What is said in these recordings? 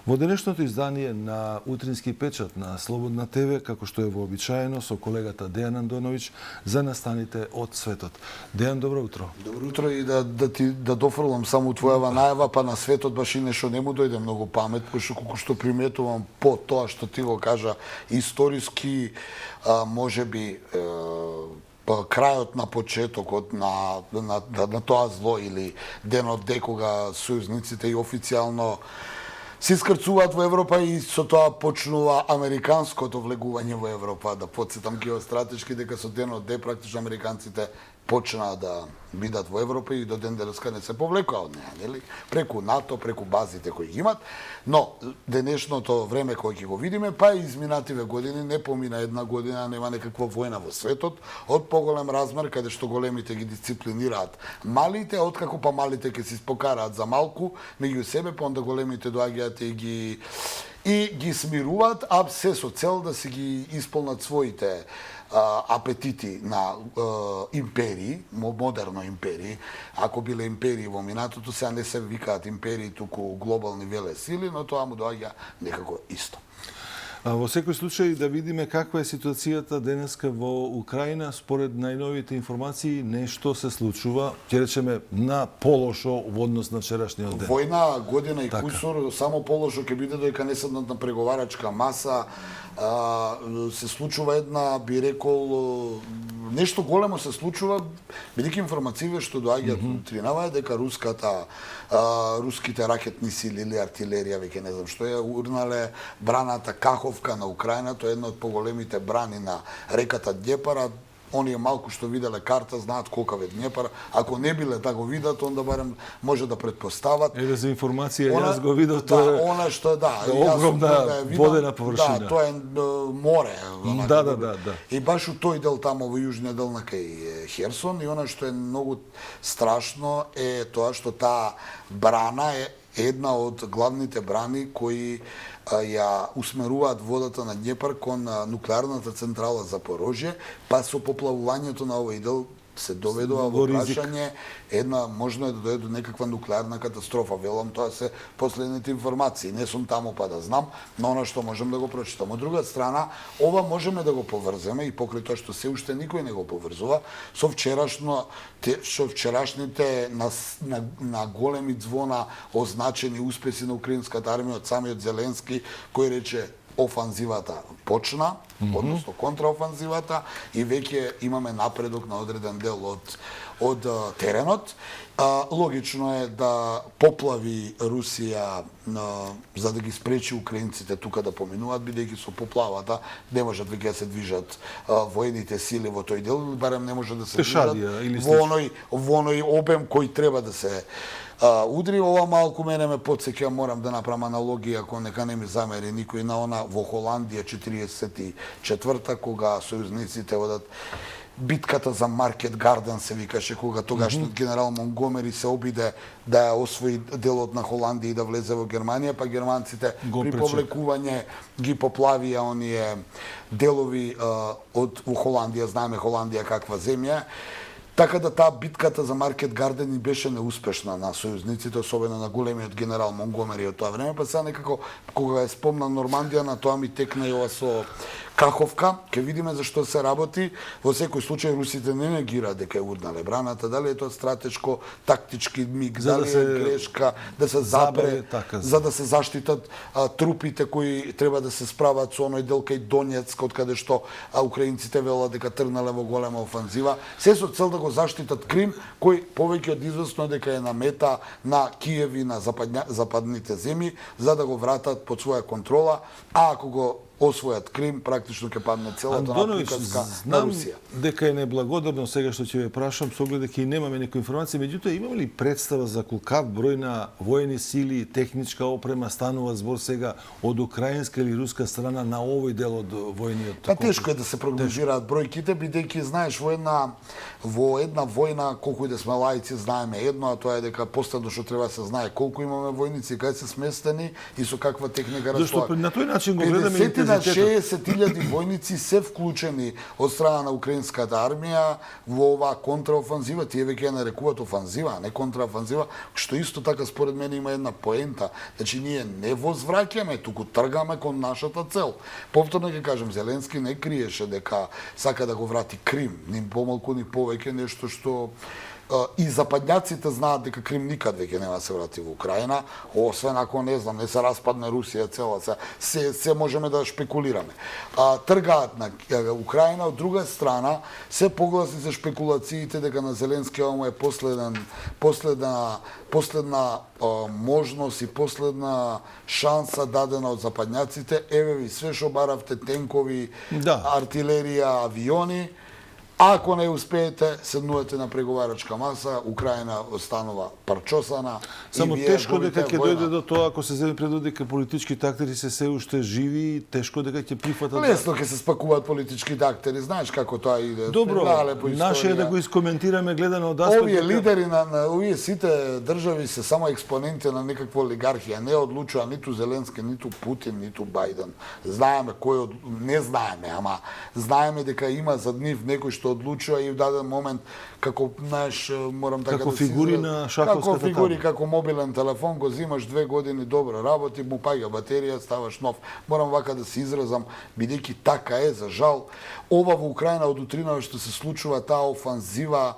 Во денешното издание на Утрински печат на Слободна ТВ, како што е вообичаено, со колегата Дејан Андоновиќ за настаните од светот. Дејан, добро утро. Добро утро и да дофрлам само твојава најава, па на светот баш и нешто не му дојде многу памет, пошто колку што приметувам по тоа што ти го кажа историски, можеби крајот на почетокот на тоа зло или денот декога сојузниците и официјално се искрцуваат во Европа и со тоа почнува американското влегување во Европа. Да подсетам геостратешки дека со денот Д практично американците почнаа да бидат во Европа и до ден денеска не се повлекува од неа, нели? Преку НАТО, преку базите кои ги имат, но денешното време кој ќе го видиме, па изминативе години, не помина една година, нема некаква војна во светот, од поголем размер, каде што големите ги дисциплинираат малите, откако па малите ќе се испокараат за малку, меѓу себе, па онда големите доаѓаат и ги смируваат, а се со цел да си ги исполнат своите апетити на империи, модерно империи. Ако биле империи во минатото, сега не се викаат империи, туку глобални велесили, но тоа му доаѓа некако исто. Во секој случај да видиме каква е ситуацијата денеска во Украина. Според најновите информации нешто се случува, ќе речеме, на полошо во однос на вчерашниот ден. Војна година и кусор, само полошо ќе биде доека не седнат на преговарачка маса. Се случува една, би рекол, нешто големо се случува, бидејќи информациите што доаѓаат утринава е дека руските ракетни сили или артилерија, веќе не знам што е, урнале браната Каховка на Украина, тоа е една од поголемите брани на реката Днепар. Оние малку што виделе карта знаат колка е Днепар. Ако не биле да го видат, онда барем може да предпостават. Еве за информација, јас го видов, тоа е она што огромна водена површина. Да, тоа е море. Да. И баш у тој дел тамо во јужниот дел на кај Херсон, и она што е многу страшно е тоа што таа брана е една од главните брани кои ја усмеруваат водата на Днепар кон нуклеарната централа Запорожје, па со поплавувањето на овој дел се доведува во прашање можно е да дојде до некаква нуклеарна катастрофа. Велам, тоа се последните информации. Не сум таму па да знам, но она што можем да го прочитам. Од друга страна, ова можеме да го поврземе и покрај тоа што се уште никој не го поврзува со вчерашните на големи звона означени успеси на украинската армија од самиот Зеленски, кој рече офанзивата почна, односно контраофанзивата, и веќе имаме напредок на одреден дел од теренот. Логично е да поплави Русија за да ги спречи украинците тука да поминуваат, бидејќи со поплавата не можат веќе да се движат воените сили во тој дел, барем не може да се движат во оној обем кој треба да се удри. Ова малку мене ме потсеќа, морам да направам аналогија, ако нека не ми замери никој, на она во Холандија 44-та, кога сојузниците одат битката за Маркет Гарден се викаше, кога тогашниот генерал Монгомери се обиде да ја освои делот на Холандија и да влезе во Германија, па германците при повлекување ги поплавија оние делови од Холандија, знаеме Холандија каква земја. Така да таа битката за Маркет Гарден беше неуспешна на сојузниците, особено на големиот генерал Монгомери од тоа време, па сега некако кога ја спомна Нормандија, на тоа ми текна и ова со Каховка, ќе видиме за што се работи. Во секој случај русите не негираат дека е урнале браната, дали е тоа стратешко, тактички миг, дали е грешка, да се запре, за да се заштитат трупите кои треба да се справат со оној дел кај Донецк, од каде што украинците велат дека тргнале во голема офанзива, се со цел да го заштитат Крим, кој повеќе од известно дека е на мета на Киев и на западните земји, за да го вратат под своја контрола, а ако го освојат Крим, практично ќе падне целата приказка на Русија. Дека е неблагодарно сега што ќе ве прашам, со оглед дека и немаме некоја информација, меѓутоа имаме ли представа за колкав број на воени сили, техничка опрема станува збор сега од украинска или руска страна на овој дел од војниот конфликт? Тешко е да се прогнозираат бројките, бидејќи знаеш во една војна, колку и да сме лаици, знаеме едно, а тоа е дека последно што треба да се знае колку имаме војници, кај се сместени и со каква техника располагаме. Зашто на тој начин го гледаме над капацитетот. 60.000 војници се вклучени од страна на украинската армија во оваа контраофанзива, тие веќе ја нарекуваат офанзива, а не контраофанзива, што исто така според мене има една поента, значи ние не возвраќаме, туку тргаме кон нашата цел. Повторно ќе кажем, Зеленски не криеше дека сака да го врати Крим, ни помалку ни повеќе, нешто што и западњаците знаат дека Крим никад веќе нема да се врати во Украина, освен ако не знам, не се распадне Русија цела, се можеме да шпекулираме. Тргаат на Украина, од друга страна се погласни за шпекулациите дека на Зеленски ова е последна можност и последна шанса дадена од западњаците. Еве ви све што баравте, тенкови, артилерија, авиони. Ако не успеете, седнувате на преговарачка маса, Украина останува парчосана. Само тешко дека ќе дојде до тоа, ако се земе предвид дека политичките актери се уште живи, тешко дека ќе прифатат. Лесно ќе се спакуваат политичките актери, знаеш како тоа иде. Добро, наше е да го искоментираме гледано од аспект. Овие лидери на овие сите држави се само експоненти на некаква олигархија, не одлучува ниту Зеленски, ниту Путин, ниту Бајден. Знаеме кој не знаеме, ама знаеме дека има за нив некој што одлучува и в даден момент како, знаеш, морам така како да фигури на шаховската како фигури, како мобилен телефон, го зимаш 2 години добро работи, му паѓа батерија, ставаш нов. Морам вака да се изразам, бидејќи така е, за жал. Ова во Украина од утринава што се случува таа офанзива,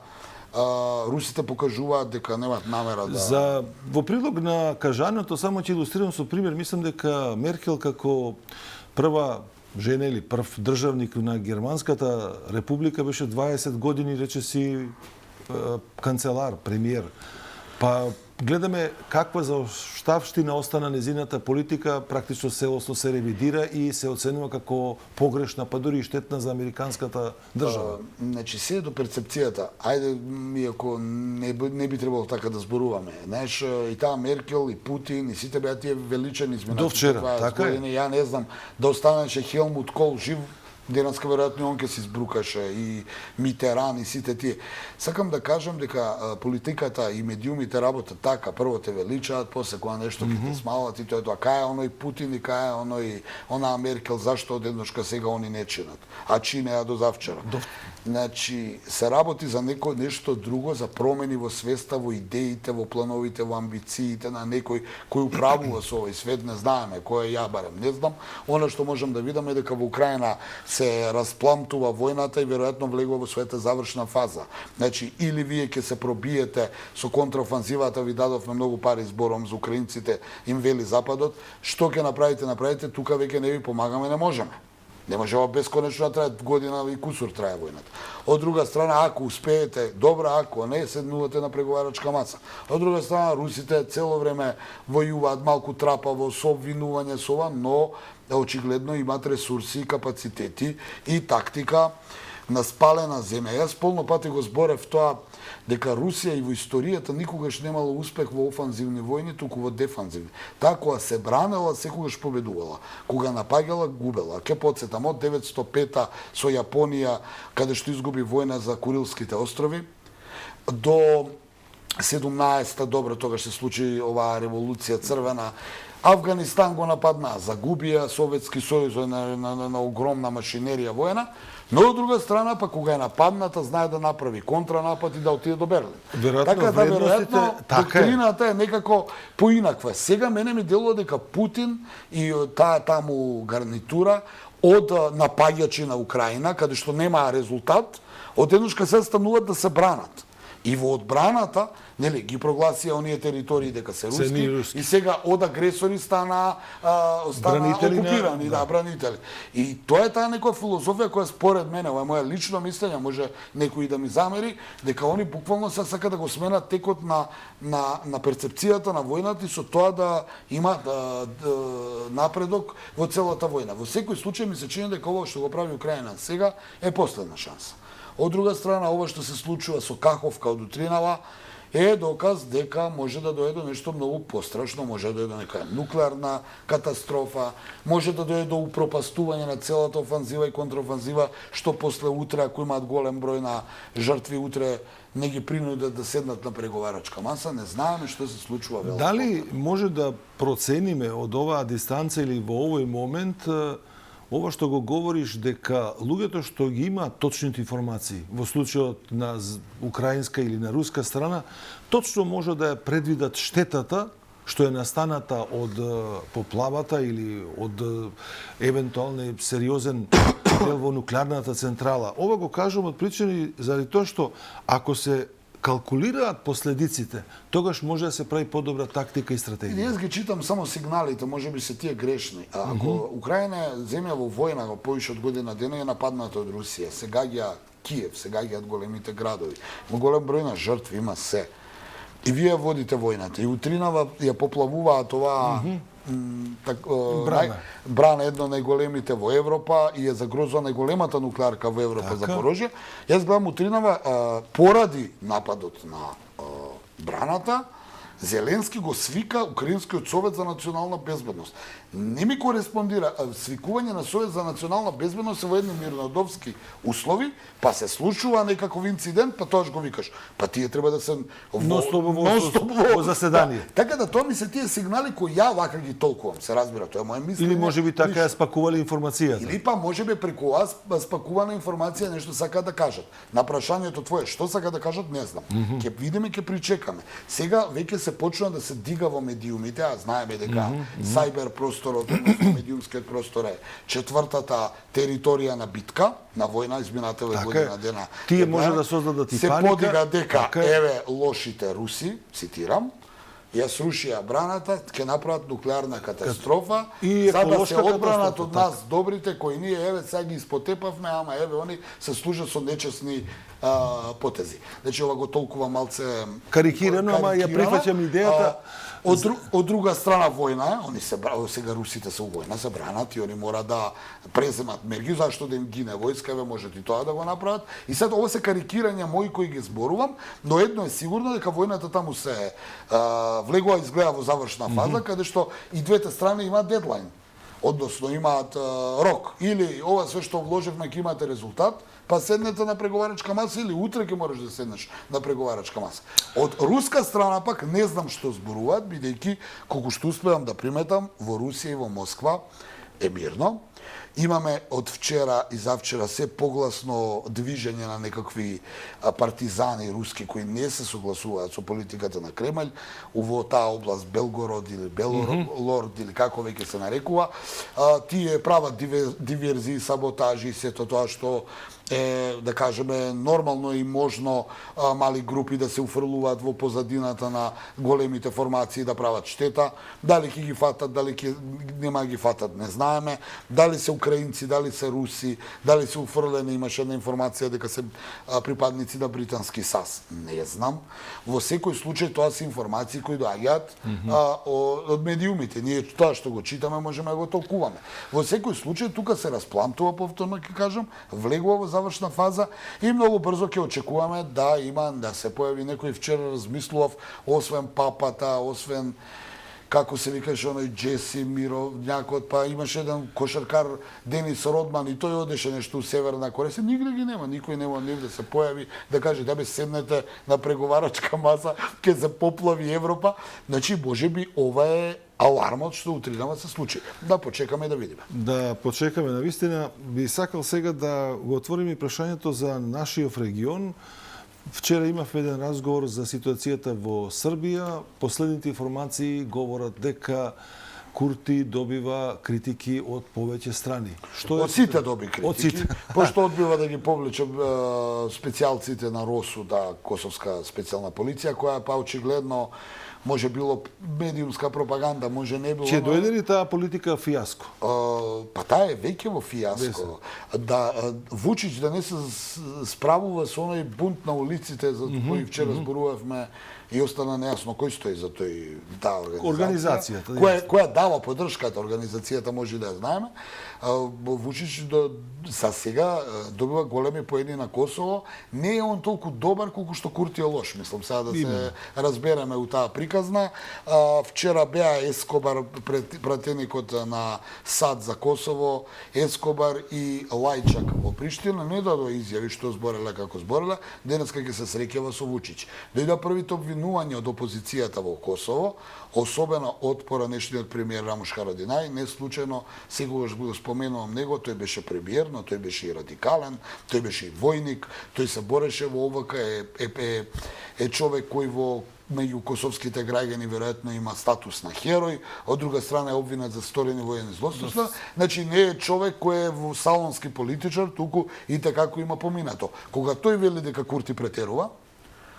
русите покажуваат дека немаат намера да... Во прилог на кажаното, само ќе илустрирам со пример, мислам дека Меркел како прва жена или прв државник на Германската република беше 20 години, речеси, канцелар, премиер. Па гледаме каква заоставштина остана незината политика, практично целосно се ревидира и се оценува како погрешна, па дури и штетна за американската држава. Значи, се до перцепцијата. Ајде, иако не би требало така да зборуваме. Знаеш, и таа Меркел, и Путин, и сите беа тие величани изминати. До вчера, така е. Ја не знам, да останеше Хелмут Кол жив, денеска веројатно он ќе се избрукаше, и Митеран и сите тие. Сакам да кажам дека политиката и медиумите работат така, прво те величаат, после кога нешто ќе те смалат и тоа е тоа. Кај е оној Путин и кај е онаа Меркел, зашто одедношка сега они не чинат, а чинеа до завчера. Значи, се работи за нешто друго, за промени во свеста, во идеите, во плановите, во амбициите на некој кој управува со овој свет, не знаеме кој е, ја барем не знам. Она што можам да видам е дека во Украина се распламтува војната и веројатно влегува во својата завршна фаза. Значи, или вие ќе се пробиете со контраофанзивата, ви дадовме многу пари, збором за украинците, им вели Западот, што ќе направите, тука веќе не ви помагаме, не можеме. Не може ова бесконечно да трае, година и кусур трае војната. Од друга страна, ако успеете, добра, ако не, седнувате на преговарачка маса. Од друга страна, русите цело време војуваат малку трапаво со обвинување со ова, но очигледно имаат ресурси и капацитети и тактика на спалена земја. Јас полно пати го зборев тоа дека Русија и во историјата никогаш немала успех во офанзивни војни, туку во дефанзивни. Таа кога се бранела, секогаш победувала. Кога напаѓала, губела. Ке потсетам, од 905-та со Јапонија, каде што изгуби војна за Курилските острови, до 17-та, добро, тогаш се случи оваа револуција црвена, Авганистан го нападна, загубија Советски сојуз на огромна машинерија војна, но од друга страна, па кога е нападната, знае да направи контранапад и да отиде до Берлин. Така да, веројатно, доктрината е некако поинаква. Сега мене ми делува дека Путин и таа таму гарнитура од напаѓачи на Украина, каде што нема резултат, одеднашка се стануваат да се бранат. И во одбраната, нели, ги прогласија оние територии дека се руски, и сега од агресори стана окупирани, бранители. И тоа е таа некоја филозофија која според мене, ова е моја лично мислење, може некој да ми замери, дека они буквално се сака да го сменат текот на перцепцијата на војната и со тоа да има напредок во целата војна. Во секој случај ми се чини дека ова што го прави Украина сега е последна шанса. Од друга страна, ова што се случува со Каховка од утринава е доказ дека може да дојде до нешто многу пострашно, може да дојде до нека нуклеарна катастрофа, може да дојде до упропастување на целата офанзива и контраофанзива, што после утре, ако имаат голем број на жртви, утре не ги принудат да седнат на преговарачка маса, не знаеме што се случува вело. Дали може да процениме од оваа дистанца или во овој момент ова што го говориш дека луѓето што ги има точните информации во случајот на украинска или на руска страна, точно може да ја предвидат штетата што е настаната од поплавата или од евентуален сериозен дел во нуклеарната централа. Ова го кажувам од причини заради тоа што ако се калкулираат последиците, тогаш може да се прави подобра тактика и стратегија. Јас ги читам само сигналите, може би се тие грешни. Ако Украина е земја во војна во повеќе од година дена е нападната од Русија, се гаѓа Киев, се гаѓаат големите градови. Има голем број на жртви, има се. И вие водите војната. И утринава ја поплавуваат оваа брана, едно најголемите во Европа и е загрозува најголемата нуклеарка во Европа, Запорожје. Јас гледам утринава поради нападот на браната, Зеленски го свика Украинскиот совет за национална безбедност. Не ми кореспондира свикување на совет за национална безбедност во едни мирнодопски услови, па се случува некаков инцидент, па тоаш го викаш. Па тие треба да се во заседание. Да. Така да тоа ми се тие сигнали кои ја вака ги толкувам, се разбира, тоа е моја мислење. Или можеби така ја спакувале информацијата. Или па можеби преку спакувана информација нешто сака да кажат. На прашањето твое што сака да кажат не знам. Ќе видиме, ќе причекаме. Сега веќе се почна да се дига во медиумите, а знаеме дека сајбер просторот, медиумскиот простор е четвртата територија на битка, на војна измината година дена. Тие може да создадат и се паника. Се подига дека еве лошите руси, цитирам, ја срушија браната, ќе направат нуклеарна катастрофа, за да се одбранат од нас добрите кои ние еве сега ги испотепавме, ама еве они се служат со нечесни потези. Значи ова го толкува малце карикирано, ама ја прифаќам идејата. Од друга страна војна, они сега русите се у војна, се бранат и они мора да преземат мерки, зашто да им гине војска, еве можат и тоа да го направат. И сега ова се карикирања мои кои ги зборувам, но едно е сигурно дека војната таму се влегува изгледа во завршна фаза, каде што и двете страни имаат дедлайн. Односно имаат рок. Или ова све што вложевме ќе имате резултат, па седнете на преговарачка маса или утре ќе можеш да седнеш на преговарачка маса. Од руска страна пак не знам што зборуваат, бидејќи колку што успеам да приметам, во Русија и во Москва е мирно. Имаме од вчера и завчера се погласно движење на некакви партизани руски кои не се согласуваат со политиката на Кремљ во таа област Белгород или Белород или како веќе се нарекува. Тие прават диверзии, саботажи и сето тоа што е, да кажеме, нормално и можно мали групи да се уфрлуваат во позадината на големите формации да прават штета. Дали ќе ги фатат, дали ќе нема ги фатат, не знаеме. Дали се украинци, дали се руси, дали се уфрлени, имаше една информација дека се припадници на британски САС. Не знам. Во секој случај тоа се информации кои доаѓаат од медиумите. Ние тоа што го читаме можеме да го толкуваме. Во секој случај тука се расплантува, повторно ќе кажам, влегува во завршна фаза и многу брзо ќе очекуваме да има, да се појави некој. Вчера размислував, освен папата, освен како се викаше оној Джеси Мировњакот, па имаше еден кошаркар Денис Родман и тој одеше нешто у Северна Кореја. Нигде ги нема, никој нема нивде се појави да каже да бе седнете на преговарачка маса, ќе се поплави Европа. Значи, можеби ова е алармот што утринава се случи. Да почекаме и да видиме. Да почекаме, навистина. Би сакал сега да го отвориме прашањето за нашиот регион. Вчера имав еден разговор за ситуацијата во Србија. Последните информации говорат дека Курти добива критики од повеќе страни. Од сите доби критики. Пошто одбива да ги повлече специјалците на РОСУ, да, Косовска специјална полиција, која па очигледно може било медиумска пропаганда, може не било. Ќе дојде ли таа политика фијаско? Па таа е веќе во фијаско. Да Вучич да не се справува со оној бунт на улиците за кој вчера зборувавме и остана нејасно кој стои за таа организација. Која дава поддршката организацијата, може да ја знаеме. Вучич за сега добива големи поени на Косово. Не е он толку добар колку што Курти е лош, мислам, сега да се разбереме у таа приказна. Вчера беа Ескобар, пратеникот на САД за Косово, Ескобар и Лајчак во Приштина, не дадоа изјави што збореле како збореле. Денеска ќе се среќава со Вучич. Дојдоа првите обвинувања кренување од опозицијата во Косово, особено од поранешниот премиер Рамуш Харадинај. Не случајно секогаш го споменувам него, тој беше премиер, но тој беше и радикален, тој беше и војник, тој се бореше во ОВК, е човек кој во меѓу косовските граѓани веројатно има статус на херој, од друга страна е обвинет за сторени воени злослуштва. Значи не е човек кој е во салонски политичар, туку и како има поминато. Кога тој вели дека Курти претерува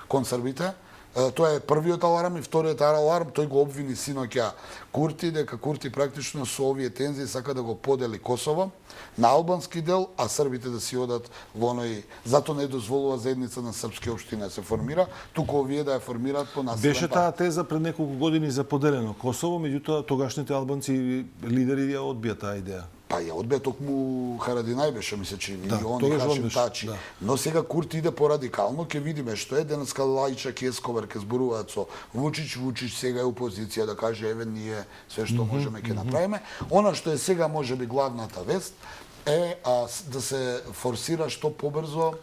кон србите, тоа е првиот аларм, и вториот аларм, тој го обвини синоќа Курти, дека Курти практично со овие тензии сака да го подели Косово на албански дел, а србите да си одат во оној, зато не дозволува заедница на српски општини да се формира, туку овие да ја формираат по насилен Беше таа теза пред неколку години за поделено Косово, меѓутоа тогашните албанци лидери ја одбија таа идеја. Па ја одбија токму Харадинај беше, мисля, че и он и тогаш Хашим одбеше, Тачи. да. Но сега Курти иде порадикално, ќе видиме што е. Денеска Лајчак и Ескобар ќе зборуваат со Вучич. Вучич сега е опозиција да каже еве ние све што можеме ќе направиме. Она што е сега можеби главната вест е да се форсира што побрзо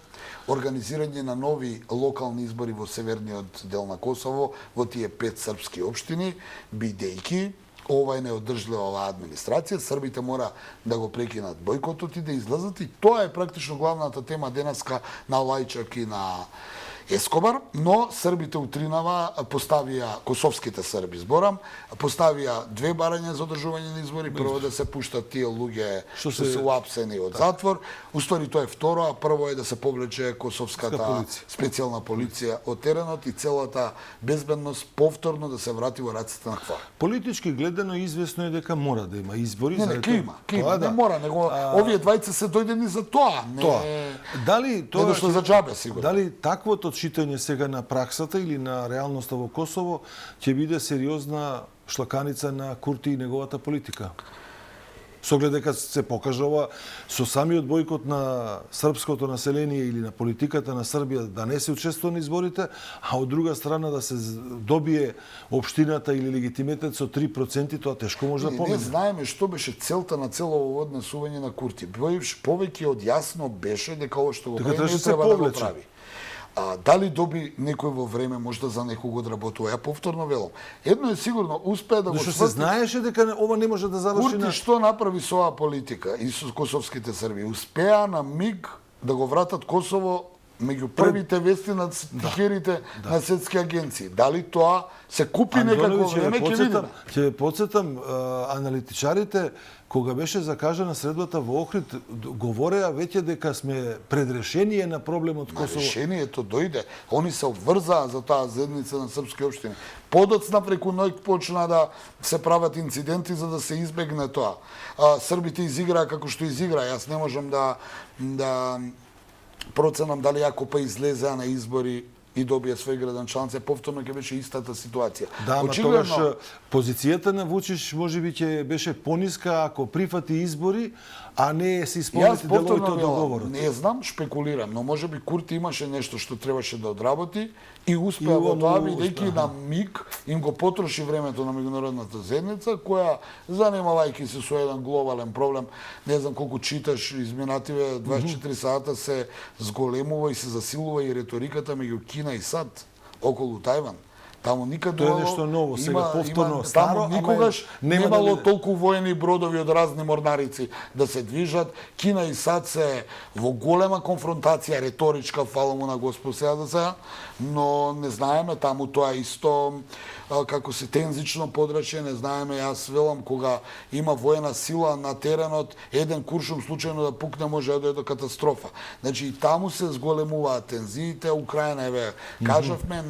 организирање на нови локални избори во северниот дел на Косово, во тие 5 српски општини, бидејќи ова е неодржлива администрација, србите мора да го прекинат бојкотот и да излезат, и тоа е практично главната тема денеска на Лајчак и на Ескобар, но србите утринава поставија, косовските срби зборам, поставија две барања за одржување на избори. Прво да се пуштат тие луѓе што се уапсени од затвор. Уствари тоа е второ, а прво е да се повлече косовската специјална полиција од теренот и целата безбедност повторно да се врати во рацете на КФОР. Политички гледано известно е дека мора да има избори. Не, ќе има, не мора, него овие двајца се дојдени за тоа. Дали тоа не дошло за џабе, сигурно. Дали таквото читање сега на праксата или на реалноста во Косово ќе биде сериозна шлаканица на Курти и неговата политика? Со оглед дека се покажа ова со самиот бојкот на српското население или на политиката на Србија да не се учествува на изборите, а од друга страна да се добие општината или легитимитет со 3%, тоа тешко може да помине. Не знаеме што беше целта на цело ово однесување на Курти. Повеќе од јасно беше дека ова што го прави не треба да го прави. Дали доби некој во време можда за некого одработува? Ја повторно велам. Едно е сигурно, успеа да го сврти. Зашто се знаеше дека ова не може да заврши Курти што направи со оваа политика и со косовските срби? Успеа на миг да го вратат Косово меѓу првите вести на тихерите на светски агенции. Дали тоа се купи некако време, ќе видиме. Ќе потсетам, аналитичарите кога беше закажана средбата во Охрид, говореа веќе дека сме пред решение на проблемот Косово. Решението дојде. Они се обврзаа за таа заедница на српски општини. Подоцна преку ноќ почна да се прават инциденти за да се избегне тоа. Србите изиграа како што изиграа. Јас не можам да проценам дали ако па излезеа на избори и добија свој граданчанци, повторно ќе беше истата ситуација. Да, ама тогаш позицијата на Вучич можеби ќе беше пониска ако прифати избори, а не се исполнети деловите од договорот. Не знам, шпекулирам, но можеби Курти имаше нешто што требаше да одработи и успеа во тоа, бидејќи на миг им го потроши времето на меѓународната заедница, која, занимавајќи се со еден глобален проблем, не знам колку читаш, изминативе 24 сата се зголемува и се засилува и риториката меѓу Кина и САД околу Тајван. Таму никаде тоа е нешто ново, сега повторно старо, таму никогаш немало да толку воени бродови од разни морнарици да се движат. Кина и САД се во голема конфронтација, реторичка, фала му на Господ сега да се, но не знаеме, таму тоа исто како се тензично подрачје, не знаеме, јас велам, кога има воена сила на теренот, еден куршум случајно да пукне може да дојде до катастрофа. Значи и таму се зголемуваат тензиите, Украина, еве, кажавме,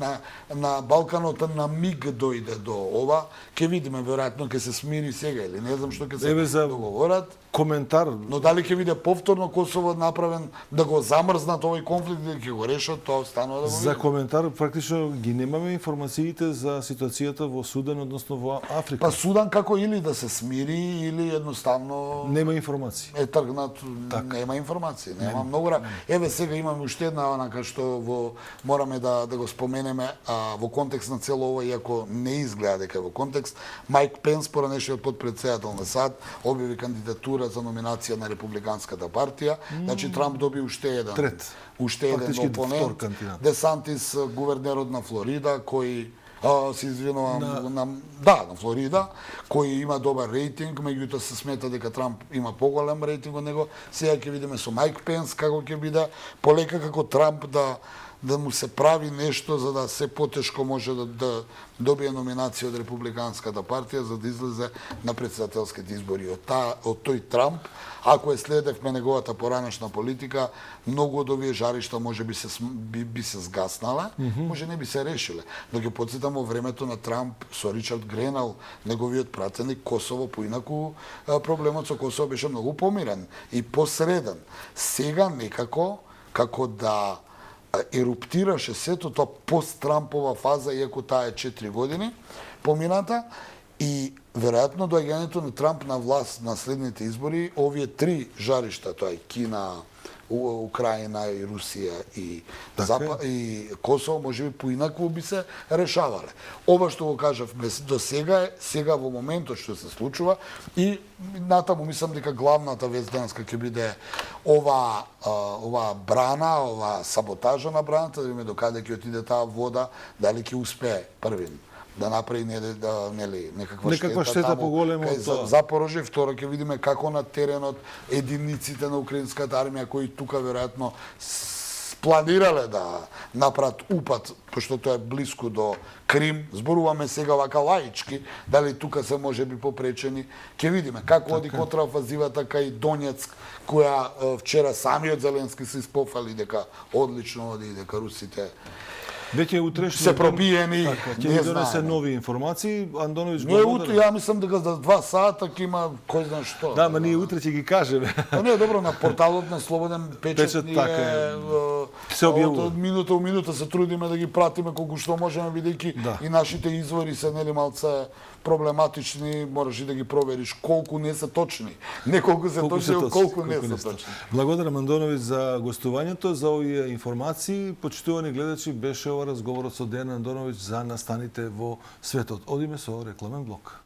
на Балканот на миг дојде до ова, ќе видиме, веројатно ќе се смири сега или не знам што ќе се договорат. Коментар. Но дали ќе биде повторно Косово направен да го замрзнат овој конфликт или ќе го решат, тоа останува да го видиме. За коментар практично ги немаме информациите за ситуацијата во Судан, односно во Африка. Па Судан како или да се смири или едноставно нема информации. Е тргнат, нема информации, нема многу. Еве сега имаме уште една онака што мораме да го споменеме во контекст на цело ова, иако не изгледа дека е во контекст. Майк Пенс, поранешниот подпредседател на САД, објави кандидатура за номинација на Републиканската партија. Значи Трамп доби уште еден Фактички втор опонент. кандидат. Десантис, гувернерот на Флорида, кој се извинувам, на Флорида, кој има добар рейтинг, меѓутоа се смета дека Трамп има поголем рейтинг од него. Сега ќе видиме со Майк Пенс како ќе биде, полека како Трамп да му се прави нешто за да се потешко може да добие номинација од Републиканската партија за да излезе на претседателските избори. Од тој Трамп, ако следевме неговата поранешна политика, многу од овие жаришта може би се сгаснале, може не би се решиле. Но ќе потсетам во времето на Трамп со Ричард Гренал, неговиот пратеник Косово, поинаку проблемот со Косово беше многу помирен и посреден. Сега некако, како да еруптираше сето тоа пост-Трампова фаза, иако таа е 4 години помината, и веројатно доаѓањето на Трамп на власт на следните избори, овие три жаришта, тоа е Кина, Украина и Русија и Косово, може би поинакво би се решавале. Ова што го кажавме до сега е сега во моментот што се случува и натаму мислам дека главната вест денеска ќе биде ова брана, ова саботажа на браната, да видиме докаде ќе отиде таа вода, дали ќе успее првин да направи некаква штета поголема од тоа. Запорожје, второ ќе видиме како на теренот единиците на украинската армија кои тука веројатно планирале да направат упад, пошто тоа е блиску до Крим. Зборуваме сега вака лаички, дали тука се може би попречени. Ќе видиме како оди контраофанзивата кај Донецк, која вчера самиот Зеленски се испофали дека одлично оди и дека русите Веќе утрешниот се пробиени, ќе ни донесе нови информации. Андоновиќ Не утре, ја мислам дека за 2 сата ќе има кој знае што. Да, ма ние утре ќе ги кажеме. Па не, добро, на порталот на Слободен печат ние се објавува. од минута во минута се трудиме да ги пратиме колку што можеме, бидејќи и нашите извори се малце проблематични, мораш и да ги провериш колку не се точни. Не колку се точни, колку не се точни. Благодарам Андоновиќ за гостувањето, за овие информации. Почитувани гледачи, беше ова разговорот со Дејан Андоновиќ за настаните во светот. Одиме со рекламен блок.